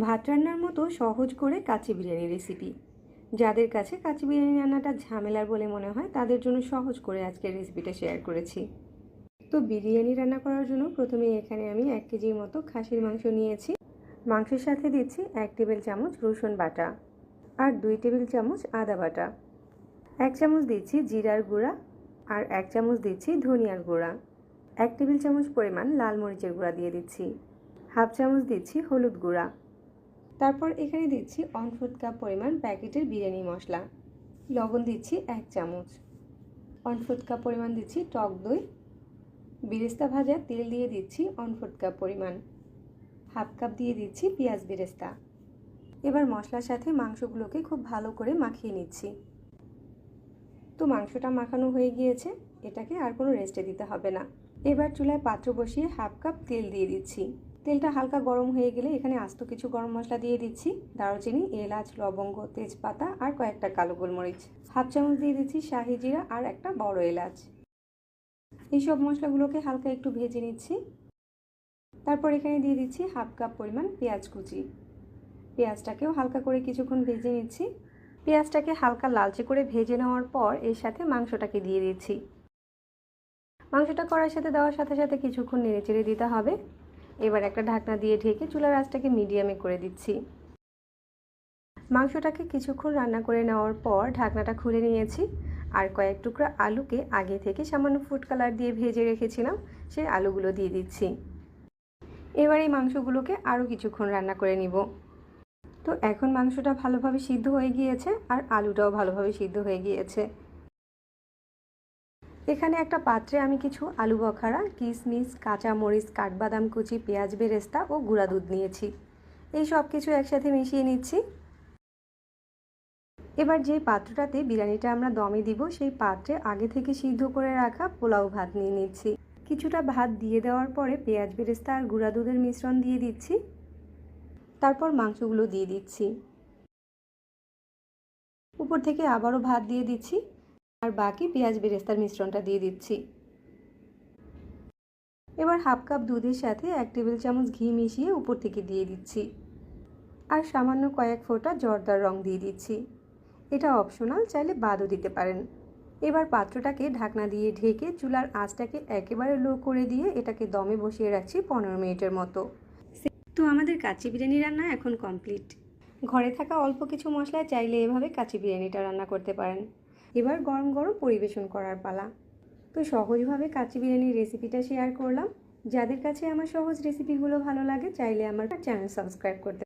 ভাত রান্নার মতো সহজ করে কাচ্চি বিরিয়ানি রেসিপি। যাদের কাছে কাচ্চি বিরিয়ানি রান্নাটা ঝামেলার বলে মনে হয় তাদের জন্য সহজ করে আজকের রেসিপিটা শেয়ার করেছি। তো বিরিয়ানি রান্না করার জন্য প্রথমে এখানে আমি 1 কেজির মতো খাসির মাংস নিয়েছি। মাংসের সাথে দিচ্ছি 1 টেবিল চামচ রসুন বাটা আর 2 টেবিল চামচ আদা বাটা। 1 চামচ দিচ্ছি জিরার গুঁড়া আর 1 চামচ দিচ্ছি ধনিয়ার গুঁড়া। 1 টেবিল চামচ পরিমাণ লাল মরিচের গুঁড়া দিয়ে দিচ্ছি। হাফ চামচ দিচ্ছি হলুদ গুঁড়া। তারপর এখানে দিচ্ছি 1/4 কাপ পরিমাণ প্যাকেটের বিরিয়ানি মশলা। লবণ দিচ্ছি 1 চামচ। 1/4 কাপ পরিমাণ দিচ্ছি টক দই। বেরেস্তা ভাজা তেল দিয়ে দিচ্ছি 1/4 কাপ পরিমাণ। হাফ কাপ দিয়ে দিচ্ছি পেঁয়াজ বেরেস্তা। এবার মশলার সাথে মাংসগুলোকে খুব ভালো করে মাখিয়ে নিচ্ছি। তো মাংসটা মাখানো হয়ে গিয়েছে, এটাকে আর কোনো রেস্টে দিতে হবে না। এবার চুলায় পাত্র বসিয়ে হাফ কাপ তেল দিয়ে দিচ্ছি। তেলটা হালকা গরম হয়ে গেলে এখানে আস্ত কিছু গরম মশলা দিয়ে দিচ্ছি। দারুচিনি, এলাচ, লবঙ্গ, তেজপাতা আর কয়েকটা কালো গোলমরিচ। হাফ চামচ দিয়ে দিচ্ছি শাহি জিরা আর একটা বড় এলাচ। এইসব মশলাগুলোকে হালকা একটু ভেজে নিচ্ছি। তারপর এখানে দিয়ে দিচ্ছি হাফ কাপ পরিমাণ পেঁয়াজ কুচি। পেঁয়াজটাকেও হালকা করে কিছুক্ষণ ভেজে নিচ্ছি। পেঁয়াজটাকে হালকা লালচে করে ভেজে নেওয়ার পর এর সাথে মাংসটাকে দিয়ে দিচ্ছি। মাংসটা কড়াইয়ের সাথে দেওয়ার সাথে সাথে কিছুক্ষণ নেড়েচেড়ে দিতে হবে। এবার একটা ঢাকনা দিয়ে ঢেকে চুলার আঁচটাকে মিডিয়ামে করে দিচ্ছি। মাংসটাকে কিছুক্ষণ রান্না করে নেওয়ার পর ঢাকনাটা খুলে নিয়েছি আর কয়েক টুকরা আলুকে আগে থেকে সামান্য ফুড কালার দিয়ে ভেজে রেখেছিলাম, সেই আলুগুলো দিয়ে দিচ্ছি। এবার এই মাংসগুলোকে আরও কিছুক্ষণ রান্না করে নিব। তো এখন মাংসটা ভালোভাবে সিদ্ধ হয়ে গিয়েছে আর আলুটাও ভালোভাবে সিদ্ধ হয়ে গিয়েছে। এখানে একটা পাত্রে আমি কিছু আলু বখারা, কিশমিশ, কাঁচা মরিচ, কাঠবাদাম কুচি, পেঁয়াজ বেরেস্তা ও গুঁড়া দুধ নিয়েছি। এই সব কিছু একসাথে মিশিয়ে নিচ্ছি। এবার যে পাত্রটাতে বিরিয়ানিটা আমরা দমে দিব সেই পাত্রে আগে থেকে সিদ্ধ করে রাখা পোলাও ভাত নিয়ে নিচ্ছি। কিছুটা ভাত দিয়ে দেওয়ার পরে পেঁয়াজ বেরেস্তা আর গুঁড়া দুধের মিশ্রণ দিয়ে দিচ্ছি। তারপর মাংসগুলো দিয়ে দিচ্ছি। উপর থেকে আবারও ভাত দিয়ে দিচ্ছি আর বাকি পেঁয়াজ বেরেস্তার মিশ্রণটা দিয়ে দিচ্ছি। এবার হাফ কাপ দুধের সাথে 1 টেবিল চামচ ঘি মিশিয়ে উপর থেকে দিয়ে দিচ্ছি আর সামান্য কয়েক ফোঁটা জর্দার রং দিয়ে দিচ্ছি। এটা অপশনাল, চাইলে বাদও দিতে পারেন। এবার পাত্রটাকে ঢাকনা দিয়ে ঢেকে চুলার আঁচটাকে একেবারে লো করে দিয়ে এটাকে দমে বসিয়ে রাখছি 15 মিনিটের মতো। তো আমাদের কাচ্চি বিরিয়ানি রান্না এখন কমপ্লিট। ঘরে থাকা অল্প কিছু মশলায় চাইলে এভাবে কাচ্চি বিরিয়ানিটা রান্না করতে পারেন। এবার গরম গরম পরিবেশন করার পালা। তো সহজভাবে কাচ্চি বিরিয়ানির রেসিপিটা শেয়ার করলাম। যাদের কাছে আমার সহজ রেসিপিগুলো ভালো লাগে চাইলে আমার চ্যানেল সাবস্ক্রাইব করতে